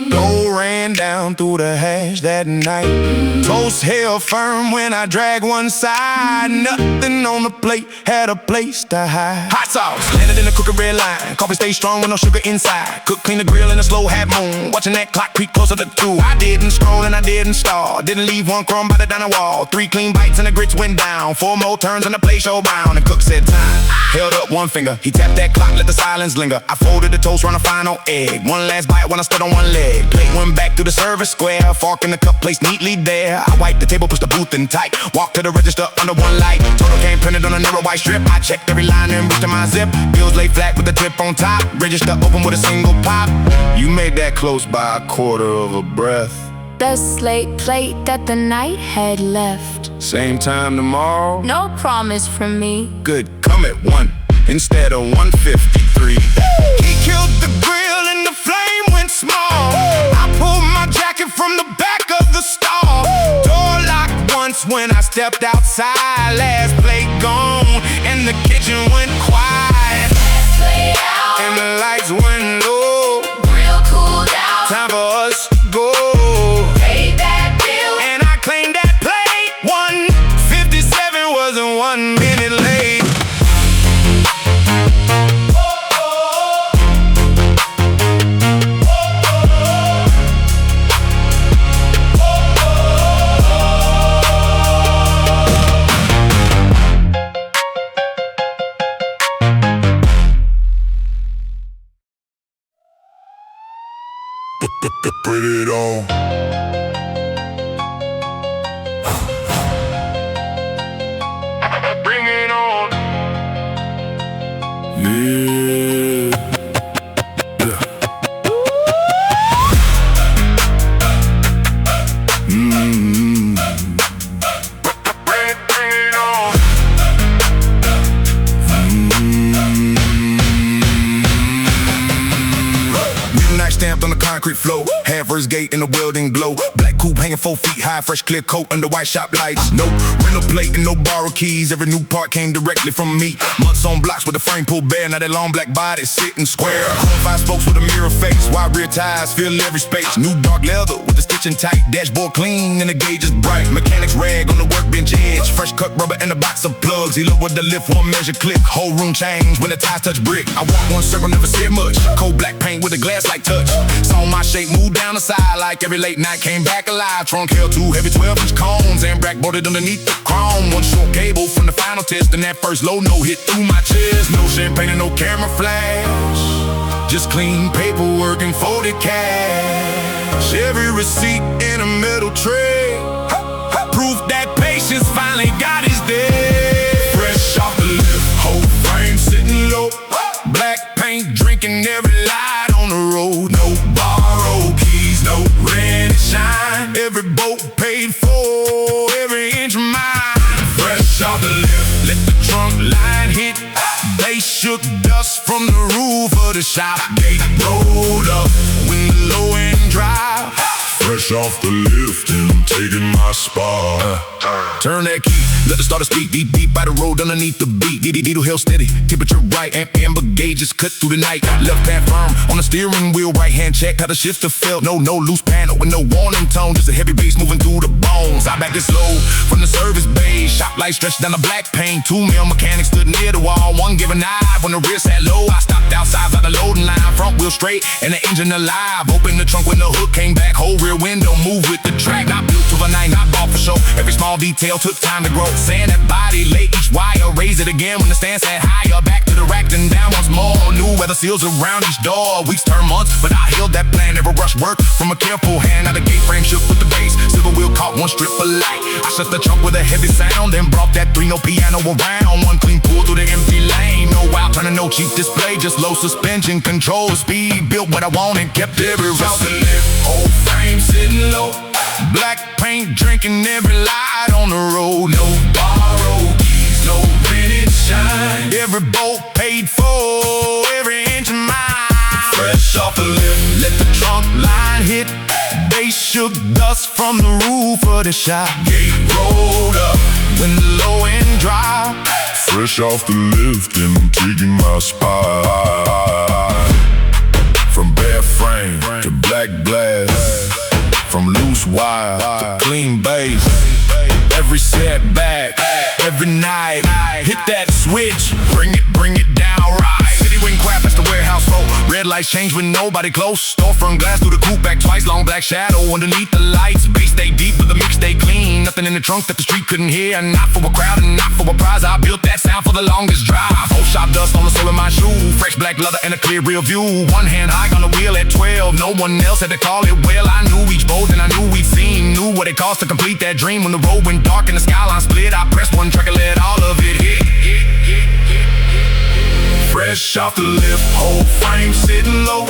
Dough ran down through the hash that night. Toast held firm when I dragged one side. Nothing on the plate had a place to hide. Hot sauce landed in the crooked red line. Coffee stayed strong with no sugar inside. Cook clean the grill in a slow half moon. Watching that clock creep closer to 2. I didn't scroll and I didn't stall. Didn't leave one crumb by the diner wall. 3 clean bites and the grits went down. 4 more turns and the plate show bound. The cook said time. Held up one finger. He tapped that clock, let the silence linger. I folded the toast, run a final egg. One last bite when I stood on one leg. Plate went back through the service square. Fork in the cup placed neatly there. I wiped the table, pushed the booth in tight. Walked to the register under one light. Total came printed on a narrow white strip. I checked every line and reached in my zip. Bills lay flat with the drip on top. Register open with a single pop. You made that close by a quarter of a breath. The slate plate that the night had left. Same time tomorrow? No promise from me. Good, come at 1 instead of 153. He killed the grill and the flame went small. I pulled my jacket from the back of the stall. Door locked once when I stepped outside. Last plate gone and the kitchen went quiet. And the lights went low. Put it on. Bring it on. Yeah. Bring it on. Midnight stamped on the concrete floor. Half verse gate in the welding glow. Black coupe hanging 4 feet high, fresh clear coat under white shop lights. No rental plate and no borrowed keys. Every new part came directly from me. Months on blocks with the frame pulled bare. Now that long black body sitting square. 5 spokes with a mirror face. Wide rear tires fill every space. New dark leather with the stitching tight. Dashboard clean and the gauge is bright. Mechanics rag on the workbench edge. Fresh cut rubber and a box of plugs. He looked with the lift, one measure click. Whole room changed when the ties touch brick. I walked one circle, never said much. Cold black paint with a glass like touch. Saw my shape move down the side like every late night came back alive. Trunk held 2 heavy 12-inch cones and brack boarded underneath the chrome. One short cable from the final test and that first low note hit through my chest. No champagne and no camera flash, just clean paperwork and folded cash. Every receipt in a metal tray, proof that patience finally got his day. Fresh off the lift, whole frame sitting low. Black paint drinking every light on the road. No borrowed keys, no rent and shine. Every bolt paid for, every inch mine. Fresh off the lift, let the trunk line hit. They shook dust from the roof of the shop. Gate rolled up when the low end drive. Fresh off the lift and I'm taking my spot. Turn that key, let the starter speak. Deep, deep by the road underneath the beat. Needle held steady, temperature right. Amber gauges cut through the night. Left hand firm on the steering wheel. Right hand check how the shifter felt. No loose panel with no warning tone. Just a heavy bass moving through the bones. I backed it slow from the service bay. Shop light stretched down the black paint. 2 male mechanics stood near the wall. One giving eye when the rear sat low. I stopped outside by the loading line. Front wheel straight and the engine alive. Opened the trunk when the hook came back. Whole rear window move with the track. Not built to the night, not bought for show. Every small detail took time to grow. Sand that body, lay each wire. Raise it again when the stand sat higher. Back to the rack, then down once more. New weather seals around each door. Weeks turn months, but I held that plan. Never rushed work from a careful hand. Now the gate frame shook with the bass. Silver wheel caught one strip of light. I shut the trunk with a heavy sound. Then brought that 3-note piano around. One clean pull through the empty lane. No wild turning, no cheap display. Just low suspension, control speed. Built what I wanted, kept every receipt. Whole frame sitting low. Black paint drinking every light on the road. No borrowed keys, no rented shine. Every bolt paid for, every inch of mine. Fresh off the lift, let the trunk line hit. They shook dust from the roof of the shop. Gate rolled up when the low end dropped. Fresh off the lift and I'm taking my spot. From bare frame to black glass, from loose wire to clean base. Every setback, every night, hit that switch, bring it down right. City wing crap, that's the warehouse flow. Red lights change when nobody close. Storefront glass through the coupe back twice. Long black shadow underneath the lights. Bass stay deep, but the mix stay clean. Nothing in the trunk that the street couldn't hear. Not for a crowd and not for a prize. I built that sound for the longest drive. Whole shop dust on the sole of my shoe. Fresh black leather and a clear rear view. One hand high on the wheel at 12. No one else had to call it well. I knew each bolt and I knew each seam. Knew what it cost to complete that dream. When the road went dark and the skyline split, I pressed one track and let all of it hit. Fresh off the lift, whole frame sitting low.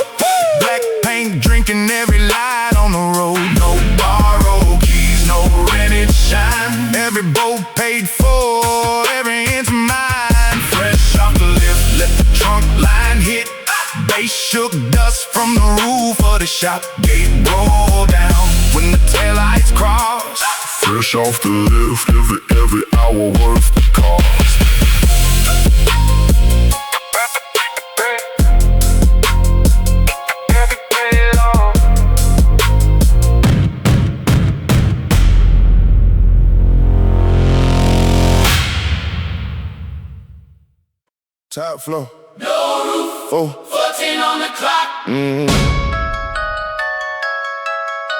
Black paint drinking every light on the road. No borrowed keys, no rented shine. Every bolt paid for, every inch mine. Fresh off the lift, let the trunk line hit. Bass shook dust from the roof of the shop. Gate rolled down when the taillights crossed. Fresh off the lift, every hour worth the cost. Top floor. No roof, 14 on the clock.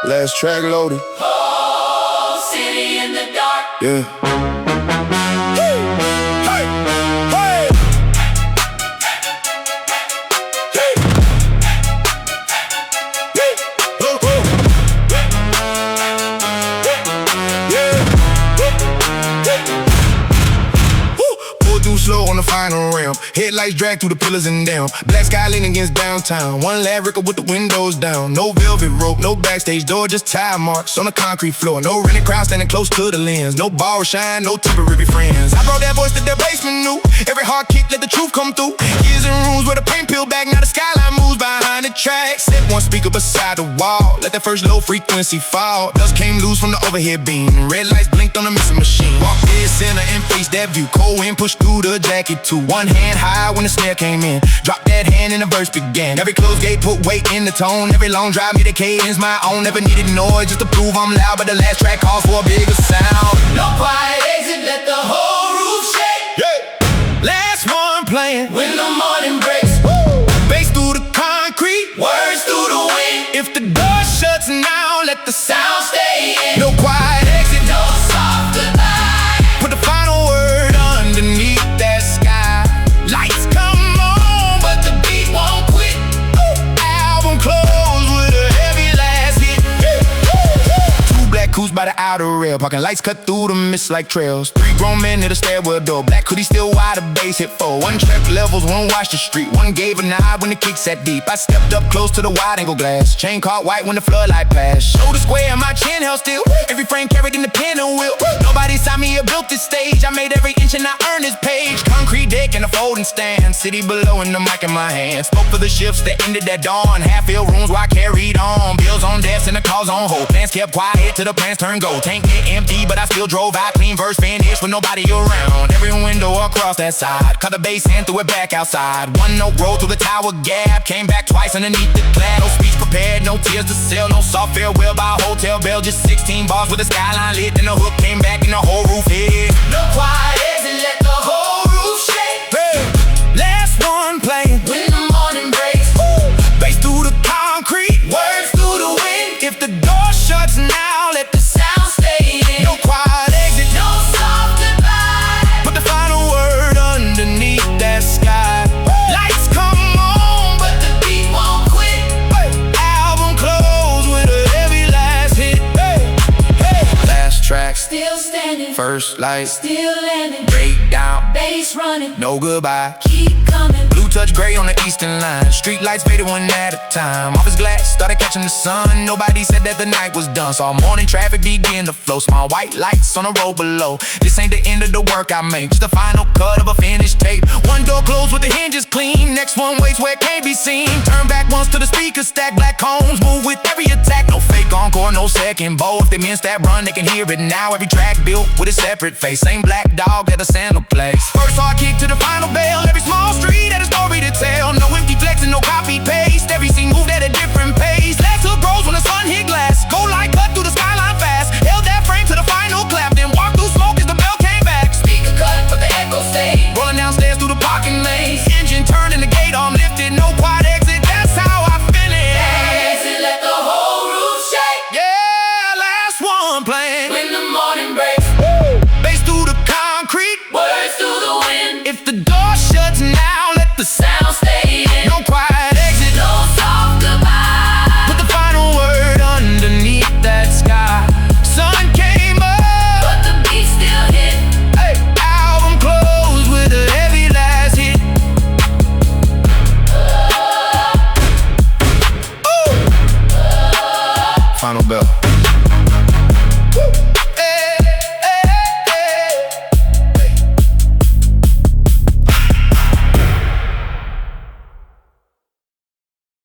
Last track loaded. Whole city in the dark. Yeah. Hey, hey. Hey. Hey. Red lights drag through the pillars and down. Black sky leaning against downtown. One Laverica with the windows down. No velvet rope, no backstage door, just tire marks on the concrete floor. No rented crowd standing close to the lens. No bar shine, no temporary friends. I brought that voice to the basement new. Every hard kick, let the truth come through. Years in rooms where the paint peeled back, now the skyline moves behind the track. Set one speaker beside the wall, let that first low frequency fall. Dust came loose from the overhead beam. Red lights blinked on the missing machine. Walk dead center and face that view. Cold wind pushed through the jacket too. One hand high when the snare came in. Drop that hand and the verse began. Every closed gate put weight in the tone. Every long drive made a cadence my own. Never needed noise just to prove I'm loud, but the last track calls for a bigger sound. No quiet exit, let the whole roof shake. Yeah. Last one playing When the morning breaks, bass through the concrete, words through the wind. if the door shuts now, let the Sound stay in, no quiet exit. no soft goodbye. Put the final word underneath that sky. Lights come on, But the beat won't quit. album close with a heavy last hit. Two black coups by the outer rail, parking lights cut through the mist like trails. Three grown men near the stairwell door, black hoodie still wide, the bass hit full. One check levels, one watched the street, one gave a nod when the kick sat deep. I stepped up close to the wide angle glass, chain caught white when the floodlight passed. Shoulder square and my chin held still, every frame carried in the pen and wheel. Nobody saw me or built this stage, I made every inch and I earned this page. Concrete deck and a folding stand, city below and the mic in my hand. Spoke for the shifts that ended at dawn, half-filled rooms where I carried on. Bills on deaths and the calls on hold, plans kept quiet till the plans turned gold. Tank get empty but I still drove out, clean verse finished with nobody around. Every window across that side, cut the bass and threw it back outside. One note rolled through the tower gap, came back twice underneath the clad. No speech prepared, no tears to sell, no soft farewell by a hotel bell. Just 16 bars with the skyline lit, then the hook came back and the whole roof hit. No quiet exit, let the whole roof shake. Hey, last one playing When the morning breaks, bass through the concrete, words through the wind. if the door shuts now, let the Sound stay in, no quiet exit. no soft goodbye. Put the final word underneath that sky. Lights come on, But the beat won't quit. album close with a heavy last hit. Last track, Still standing, first light, still landing. breakdown, Bass running, no goodbye. keep coming. Blue touch gray on the eastern line. Street lights faded one at a time. Office glass started catching the sun. Nobody said that the night was done. Saw morning traffic begin to flow. Small white lights on the road below. This ain't the end of the work I make, just the final cut of a finished tape. One door closed with the hinges clean. Next one waits where it can't be seen. Turn back once to the speakers, stack black cones. Move with every attack. No fake encore, no second bow. If they miss that run, they can hear it now. Every track built with a separate face. Same black dog that a sandal plays. First hard kick to the final bell. Every small street had a story to tell. No empty flex and no copy paste. Every scene moved at a different pace. Last hook rose when the sun hit glass. Go light cut through the skyline fast. Held that frame to the final clap. Then walked through smoke as the bell came back. Speaker cut, but the echo stayed. Rolling downstairs through the parking lanes. Engine turned and the gate arm lifted. No quiet exit, that's how I finish. Exit, let the whole roof shake. Yeah, last one playing When the morning breaks, bass through the concrete. words through the wind. If the door shuts now, let the Sound stay in, no quiet exit. no soft goodbye. Put the final word underneath that sky. Sun came up, But the beat still hit. album closed with a heavy last hit. Final bell.